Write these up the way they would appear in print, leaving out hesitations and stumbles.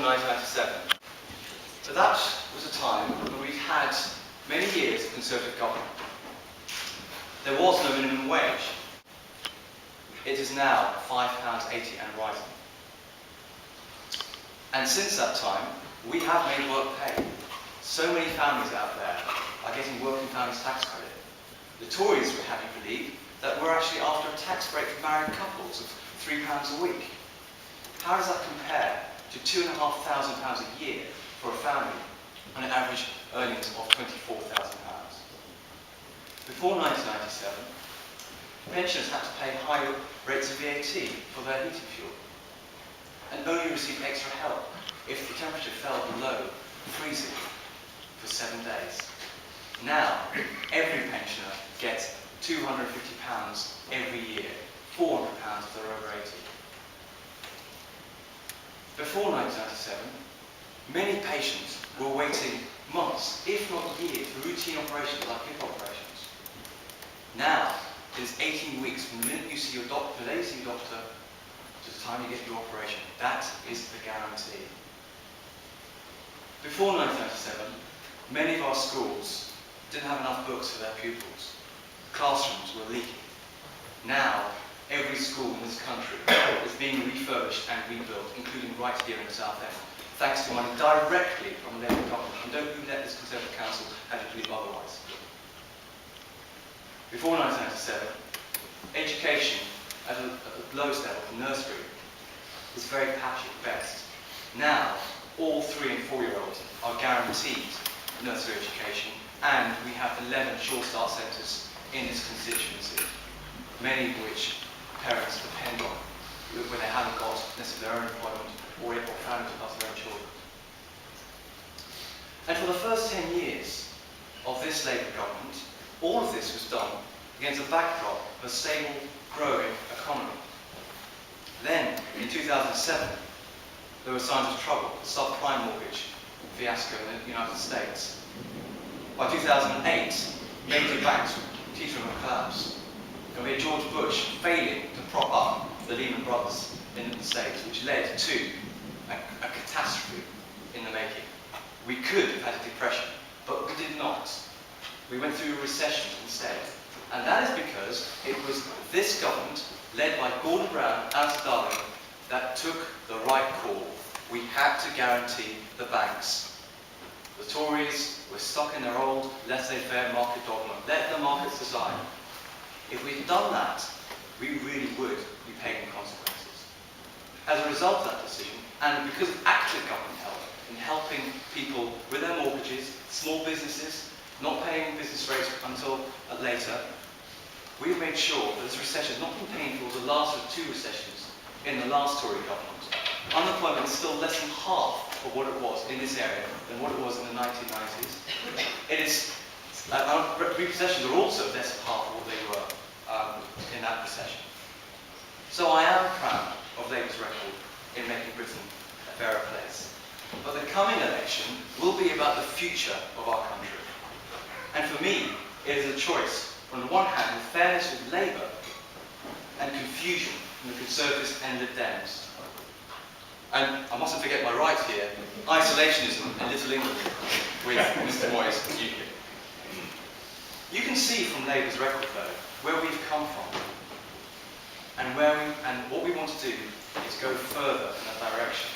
before 1997. So that was a time when we'd had many years of Conservative government. There was no minimum wage. It is now £5.80 and rising. And since that time, we have made work pay. So many families out there are getting working families tax credit. The Tories were happy to believe that we're actually after a tax break for married couples of £3 a week. How does that compare to £2,500 a year for a family on an average earnings of £24,000? Before 1997, pensioners had to pay higher rates of VAT for their heating fuel and only received extra help if the temperature fell below freezing for 7 days. Now, every pensioner gets £250 every year, £400 if they're over 80. Before 1997, many patients were waiting months, if not years, for routine operations like hip operations. Now, it is 18 weeks from the minute you see your doctor, the day you see your doctor, to the time you get your operation. That is the guarantee. Before 1997, many of our schools didn't have enough books for their pupils. Classrooms were leaking. Now, every school in this country is being refurbished and rebuilt, including right here in Southend, thanks to money directly from the Labour government. And don't you let this Conservative Council have you believe otherwise. Before 1997, education at the lowest level, the nursery, was very patchy at best. Now, all 3 and 4-year-olds are guaranteed nursery education, and we have 11 Short Start centres in this constituency, many of which parents depend on when they haven't got necessarily their own employment or families with their own children. And for the first 10 years of this Labour government, all of this was done against a backdrop of a stable, growing economy. Then, in 2007, there were signs of trouble, the subprime mortgage fiasco in the United States. By 2008, major banks were teetering on collapse. And we had George Bush failing to prop up the Lehman Brothers in the States, which led to a catastrophe in the making. We could have had a depression, but we did not. We went through a recession instead. And that is because it was this government, led by Gordon Brown and Alistair Darling, that took the right call. We had to guarantee the banks. The Tories were stuck in their old laissez-faire market dogma. Let the markets decide. If we'd done that, we really would be paying the consequences. As a result of that decision, and because of active government help in helping people with their mortgages, small businesses, not paying business rates until later, we've made sure that this recession has not been painful as the last of 2 recessions in the last Tory government. Unemployment is still less than half of what it was in this area than what it was in the 1990s. It is, repossessions are also less than half of what they were in that recession. So I am proud of Labour's record in making Britain a fairer place. But the coming election will be about the future of our country. And for me, it is a choice, on the one hand, of fairness with Labour and confusion from the Conservatives and Lib Dems. And I mustn't forget my right here, isolationism in Little England with Mr Moyes and UKIP. You can see from Labour's record, though, where we've come from. And what we want to do is go further in that direction.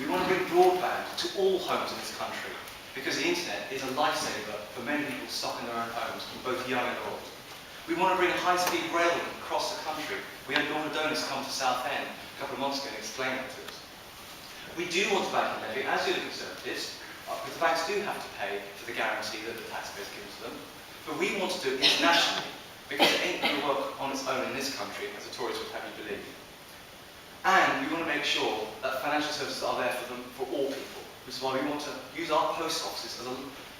We want to bring broadband to all homes in this country, because the internet is a lifesaver for many people stuck in their own homes, both young and old. We want to bring high-speed rail across the country. We had Lorna Donors come to Southend a couple of months ago and explain that to us. We do want a banking levy, as do the Conservatives, because the banks do have to pay for the guarantee that the taxpayers give to them. But we want to do it internationally, because it ain't going to work on its own in this country, as the Tories would have you believe. And we want to make sure that financial services are there for them, for all people. Which is why we want to use our post offices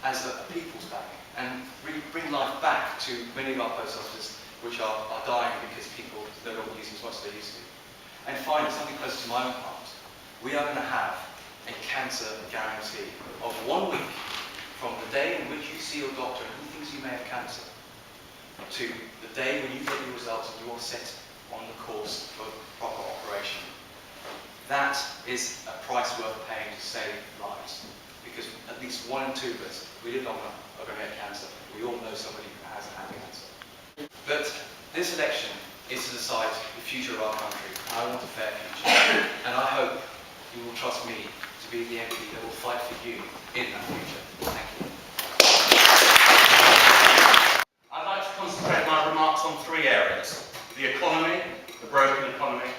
as a people's bank and really bring life back to many of our post offices which are dying because people don't use as much as they used to. And finally, something close to my own heart, we are going to have a cancer guarantee of 1 week from the day in which you see your doctor and he thinks you may have cancer to the day when you get your results and you are set on the course for proper operation. that is a price worth paying to save lives. Because at least 1 in 2 of us, we live longer, are going to get cancer. We all know somebody who has had cancer. But this election is to decide the future of our country. I want a fair future. And I hope you will trust me to be the MP that will fight for you in that future. Thank you. I'd like to concentrate my remarks on 3 areas: the economy, the broken economy,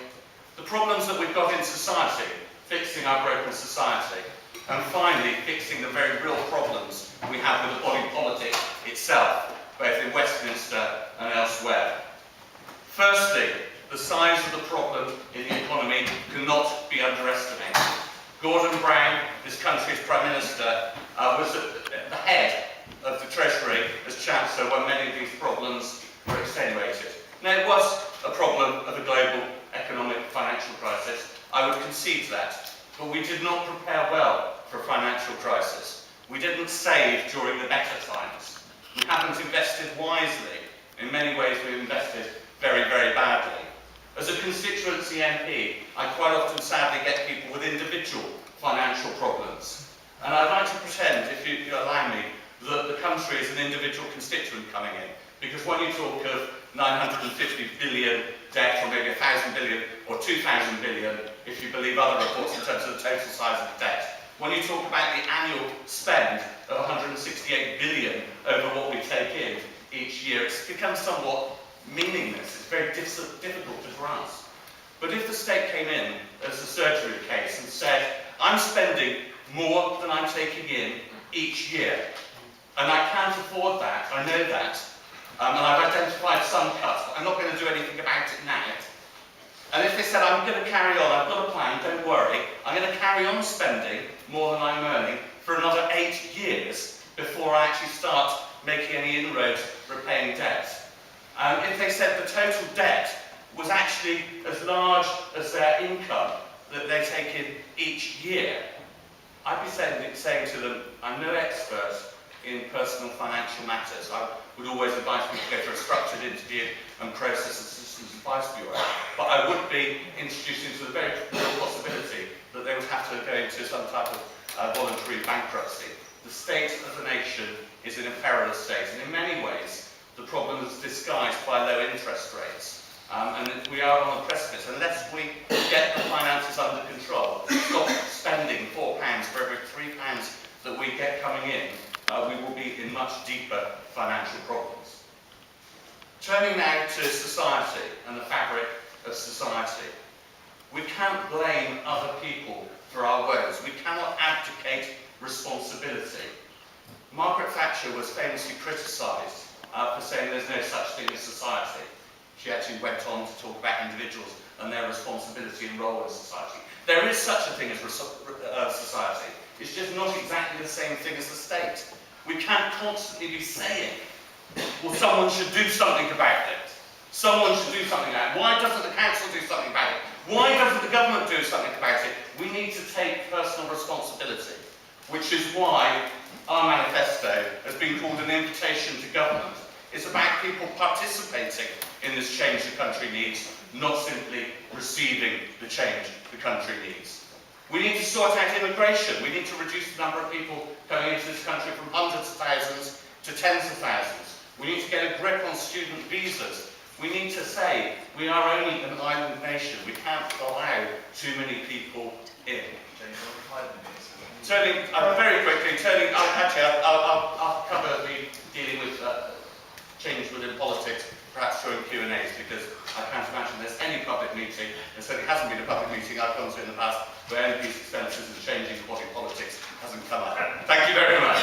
the problems that we've got in society, fixing our broken society, and finally fixing the very real problems we have with the body politic itself, both in Westminster and elsewhere. Firstly, the size of the problem in the economy cannot be underestimated. Gordon Brown, this country's Prime Minister, was at the head of the Treasury as Chancellor when many of these problems were extenuated. Now, it was a problem of a global economic financial crisis. I would concede that. But we did not prepare well for a financial crisis. We didn't save during the better times. We haven't invested wisely. In many ways, we've invested very, very badly. As a constituency MP, I quite often sadly get people with individual financial problems. And I'd like to pretend, if you allow me, that the country is an individual constituent coming in. Because when you talk of 950 billion debt, or maybe 1,000 billion, or 2,000 billion, if you believe other reports in terms of the total size of the debt, when you talk about the annual spend of 168 billion over what we take in each year, it's become somewhat meaningless. It's very difficult to grasp. But if the state came in as a surgery case and said, I'm spending more than I'm taking in each year, and I can't afford that, I know that, and I've identified some cuts, but I'm not going to do anything about it now. And if they said, I'm going to carry on, I've got a plan, don't worry, I'm going to carry on spending more than I'm earning for another 8 years before I actually start making any inroads repaying debt. If they said the total debt was actually as large as their income that they take in each year, I'd be saying to them, I'm no expert in personal financial matters. I would always advise people to go through a structured interview and process a Systems Advice Bureau. But I would be introducing to the very real possibility that they would have to go into some type of voluntary bankruptcy. The state as a nation is in a perilous state, and in many ways the problem is disguised by low interest rates. And we are on a precipice. Unless we get the finances under control, stop spending £4 for every £3 that we get coming in, we will be in much deeper financial problems. Turning now to society and the fabric of society. We can't blame other people for our woes. We cannot abdicate responsibility. Margaret Thatcher was famously criticised for saying there's no such thing as society. She actually went on to talk about individuals and their responsibility and role in society. There is such a thing as society. It's just not exactly the same thing as the state. We can't constantly be saying, well, someone should do something about it. Someone should do something about it. Why doesn't the council do something about it? Why doesn't the government do something about it? We need to take personal responsibility, which is why our manifesto has been called an invitation to government. It's about people participating in this change the country needs, not simply receiving the change the country needs. We need to sort out immigration. We need to reduce the number of people coming into this country from hundreds of thousands to tens of thousands. We need to get a grip on student visas. We need to say we are only an island nation. We can't allow too many people in. Turning, very quickly, I'll cover the dealing with change within politics, perhaps during Q&As, because I can't imagine there's any public meeting, and certainly hasn't been a public meeting I've gone to in the past, where MP's expenses and changing body politics hasn't come up. Thank you very much.